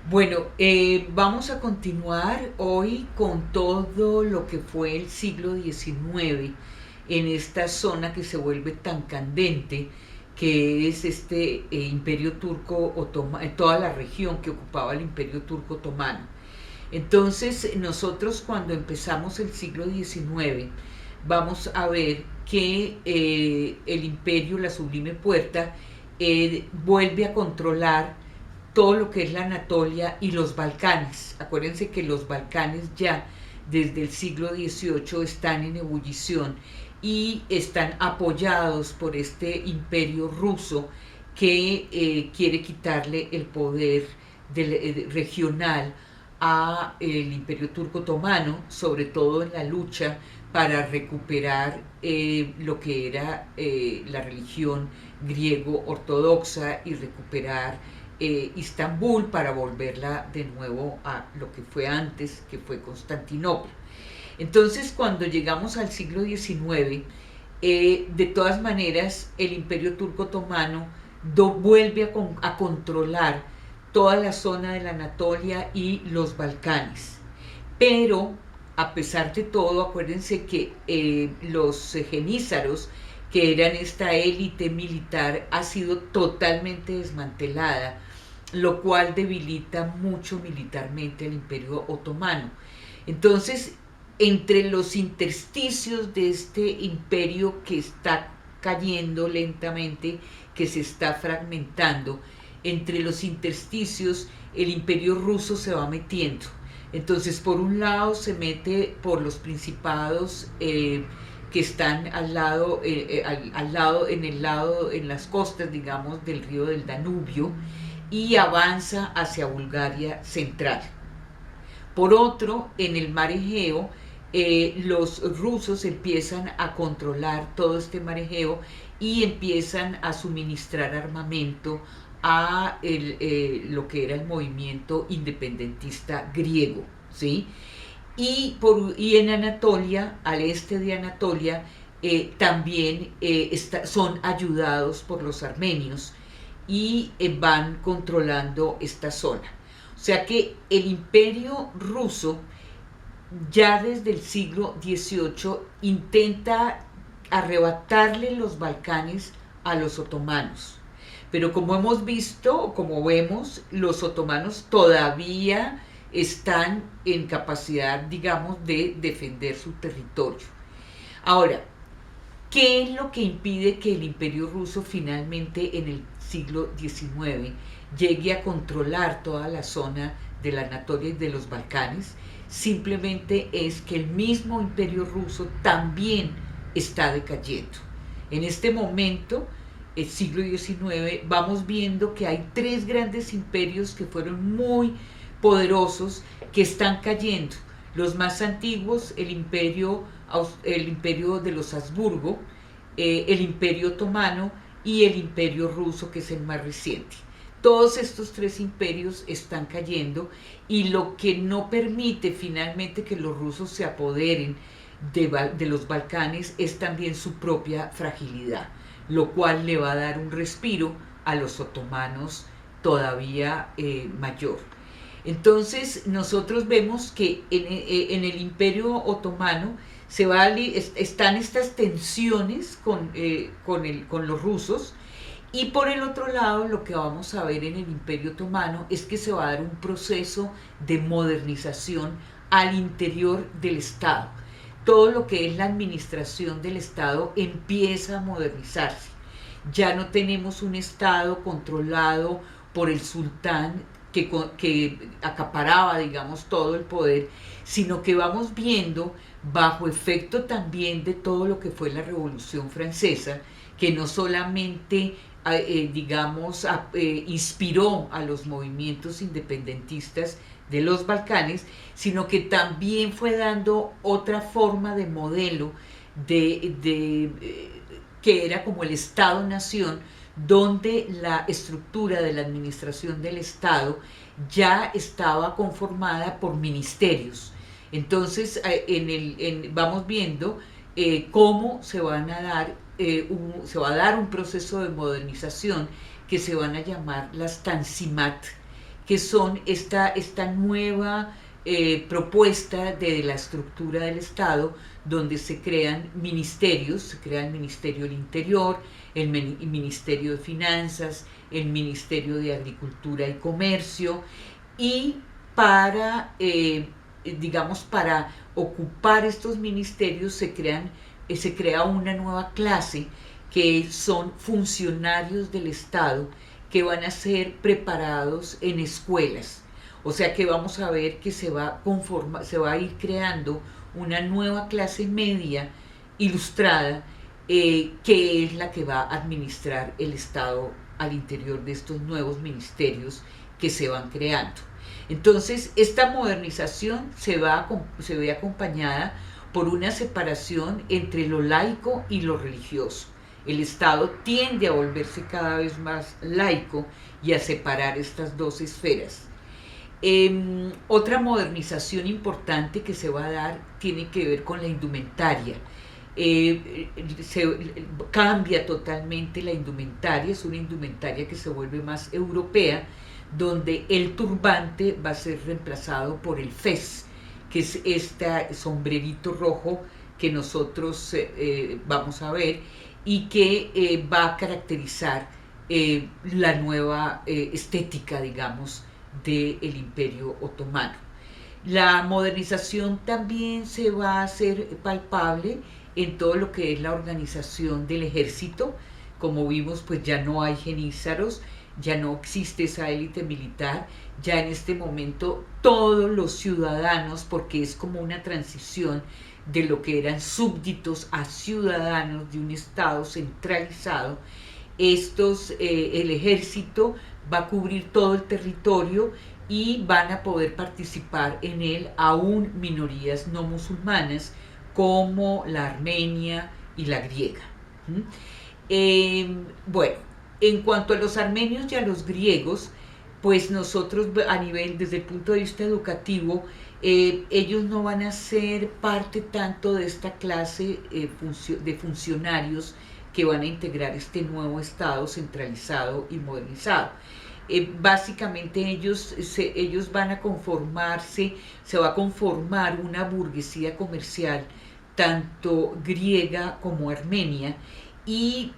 Bueno, vamos a continuar hoy con todo lo que fue el siglo XIX en esta zona que se vuelve tan candente, que es este imperio turco otomano, toda la región que ocupaba el imperio turco otomano. Entonces, nosotros cuando empezamos el siglo XIX, vamos a ver que el imperio, la Sublime Puerta, vuelve a controlar todo lo que es la Anatolia y los Balcanes. Acuérdense que los Balcanes ya desde el siglo XVIII están en ebullición y están apoyados por este imperio ruso que quiere quitarle el poder regional a el imperio turco otomano, sobre todo en la lucha para recuperar lo que era la religión griego ortodoxa y recuperar Istambul para volverla de nuevo a lo que fue antes, que fue Constantinopla. Entonces, cuando llegamos al siglo XIX, de todas maneras, el imperio turco otomano vuelve a controlar toda la zona de la Anatolia y los Balcanes. Pero, a pesar de todo, acuérdense que los genízaros, que eran esta élite militar, ha sido totalmente desmantelada, lo cual debilita mucho militarmente al imperio otomano. Entonces, entre los intersticios de este imperio que está cayendo lentamente, que se está fragmentando, entre los intersticios el imperio ruso se va metiendo. Entonces, por un lado se mete por los principados que están al lado, en las costas, digamos, del río del Danubio, y avanza hacia Bulgaria central. Por otro, en el mar Egeo, los rusos empiezan a controlar todo este mar Egeo y empiezan a suministrar armamento a lo que era el movimiento independentista griego, ¿sí? Y en Anatolia, al este de Anatolia, también son ayudados por los armenios y van controlando esta zona. O sea que el imperio ruso ya desde el siglo XVIII intenta arrebatarle los Balcanes a los otomanos. Pero como hemos visto, como vemos, los otomanos todavía están en capacidad, digamos, de defender su territorio. Ahora, ¿qué es lo que impide que el imperio ruso finalmente en el siglo XIX llegue a controlar toda la zona de la Anatolia y de los Balcanes? Simplemente es que el mismo imperio ruso también está decayendo. En este momento, el siglo XIX, vamos viendo que hay tres grandes imperios que fueron muy poderosos que están cayendo. Los más antiguos, el imperio de los Habsburgo, el imperio otomano y el imperio ruso, que es el más reciente. Todos estos tres imperios están cayendo y lo que no permite finalmente que los rusos se apoderen de los Balcanes es también su propia fragilidad, lo cual le va a dar un respiro a los otomanos todavía mayor. Entonces nosotros vemos que en el imperio otomano están estas tensiones con los rusos, y por el otro lado lo que vamos a ver en el imperio otomano es que se va a dar un proceso de modernización al interior del Estado. Todo lo que es la administración del Estado empieza a modernizarse. Ya no tenemos un Estado controlado por el sultán que acaparaba, digamos, todo el poder, sino que vamos viendo, bajo efecto también de todo lo que fue la Revolución Francesa, que no solamente digamos, inspiró a los movimientos independentistas de los Balcanes, sino que también fue dando otra forma de modelo que era como el Estado-Nación, donde la estructura de la administración del Estado ya estaba conformada por ministerios. Entonces, vamos viendo cómo se va a dar un proceso de modernización que se van a llamar las Tanzimat, que son esta nueva propuesta de la estructura del Estado, donde se crean ministerios, se crea el Ministerio del Interior, el Ministerio de Finanzas, el Ministerio de Agricultura y Comercio, y digamos, para ocupar estos ministerios se crea una nueva clase que son funcionarios del Estado que van a ser preparados en escuelas. O sea que vamos a ver que se va a ir creando una nueva clase media ilustrada, que es la que va a administrar el Estado al interior de estos nuevos ministerios que se van creando. Entonces, esta modernización se ve acompañada por una separación entre lo laico y lo religioso. El Estado tiende a volverse cada vez más laico y a separar estas dos esferas. Otra modernización importante que se va a dar tiene que ver con la indumentaria. Cambia totalmente la indumentaria, es una indumentaria que se vuelve más europea, donde el turbante va a ser reemplazado por el fez, que es este sombrerito rojo que nosotros vamos a ver y que va a caracterizar la nueva estética, digamos, del Imperio Otomano. La modernización también se va a hacer palpable en todo lo que es la organización del ejército. Como vimos, pues ya no hay jenízaros, ya no existe esa élite militar, ya en este momento todos los ciudadanos, porque es como una transición de lo que eran súbditos a ciudadanos de un Estado centralizado, el ejército va a cubrir todo el territorio y van a poder participar en él aún minorías no musulmanas como la armenia y la griega. Bueno, en cuanto a los armenios y a los griegos, pues nosotros desde el punto de vista educativo, ellos no van a ser parte tanto de esta clase de funcionarios que van a integrar este nuevo Estado centralizado y modernizado. Básicamente ellos van a se va a conformar una burguesía comercial, tanto griega como armenia, y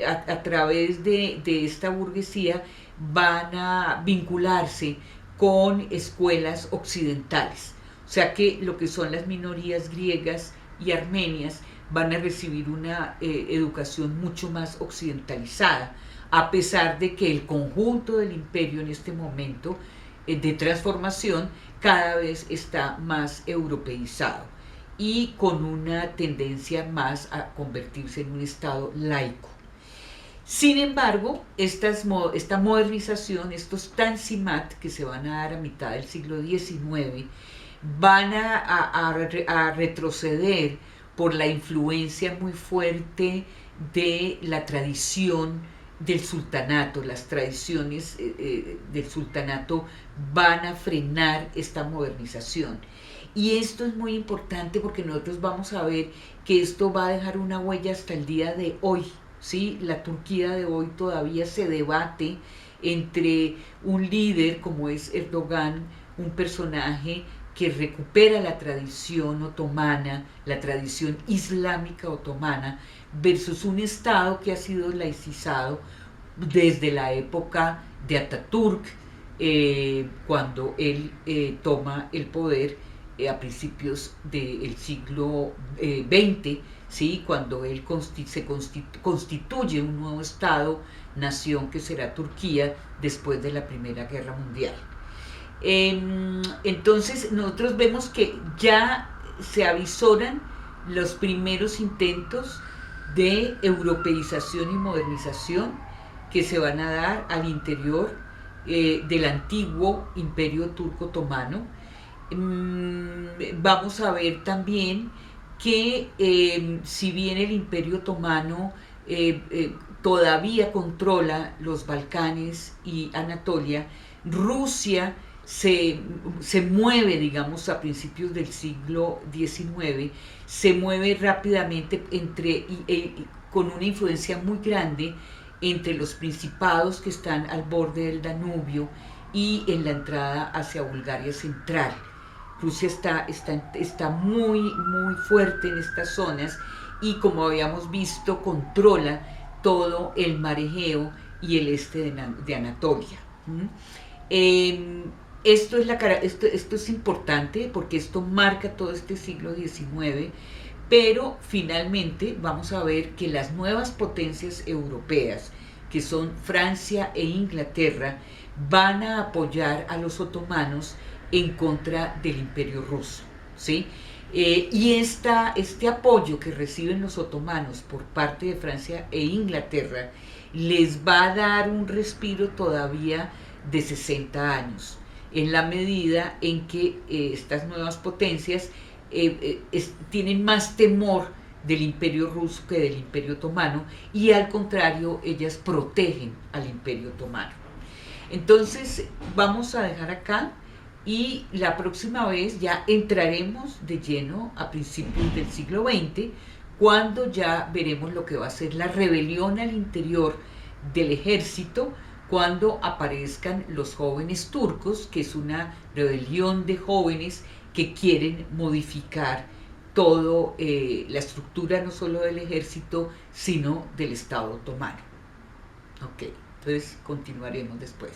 a través de esta burguesía van a vincularse con escuelas occidentales. O sea que lo que son las minorías griegas y armenias van a recibir una educación mucho más occidentalizada, a pesar de que el conjunto del imperio en este momento de transformación cada vez está más europeizado y con una tendencia más a convertirse en un Estado laico. Sin embargo, esta modernización, estos Tanzimat que se van a dar a mitad del siglo XIX, van a retroceder por la influencia muy fuerte de la tradición del sultanato. Las tradiciones del sultanato van a frenar esta modernización. Y esto es muy importante porque nosotros vamos a ver que esto va a dejar una huella hasta el día de hoy. ¿Sí? La Turquía de hoy todavía se debate entre un líder como es Erdogan, un personaje que recupera la tradición otomana, la tradición islámica otomana, versus un Estado que ha sido laicizado desde la época de Atatürk, cuando él toma el poder a principios del siglo XX, ¿sí? Cuando él constituye un nuevo Estado, nación que será Turquía después de la Primera Guerra Mundial. Entonces nosotros vemos que ya se avisoran los primeros intentos de europeización y modernización que se van a dar al interior del antiguo Imperio Turco Otomano. Vamos a ver también que si bien el Imperio Otomano todavía controla los Balcanes y Anatolia, Rusia se mueve, digamos, a principios del siglo XIX, se mueve rápidamente con una influencia muy grande entre los principados que están al borde del Danubio y en la entrada hacia Bulgaria central. Rusia está muy, muy fuerte en estas zonas y, como habíamos visto, controla todo el mar Egeo y el este de Anatolia. ¿Mm? Eh, esto es importante porque esto marca todo este siglo XIX, pero finalmente vamos a ver que las nuevas potencias europeas, que son Francia e Inglaterra, van a apoyar a los otomanos en contra del Imperio Ruso, ¿sí? Este apoyo que reciben los otomanos por parte de Francia e Inglaterra les va a dar un respiro todavía de 60 años, en la medida en que estas nuevas potencias tienen más temor del Imperio Ruso que del Imperio Otomano, y al contrario, ellas protegen al Imperio Otomano. Entonces vamos a dejar acá y la próxima vez ya entraremos de lleno a principios del siglo XX, cuando ya veremos lo que va a ser la rebelión al interior del ejército, cuando aparezcan los jóvenes turcos, que es una rebelión de jóvenes que quieren modificar todo la estructura no solo del ejército, sino del Estado otomano. Ok, entonces continuaremos después.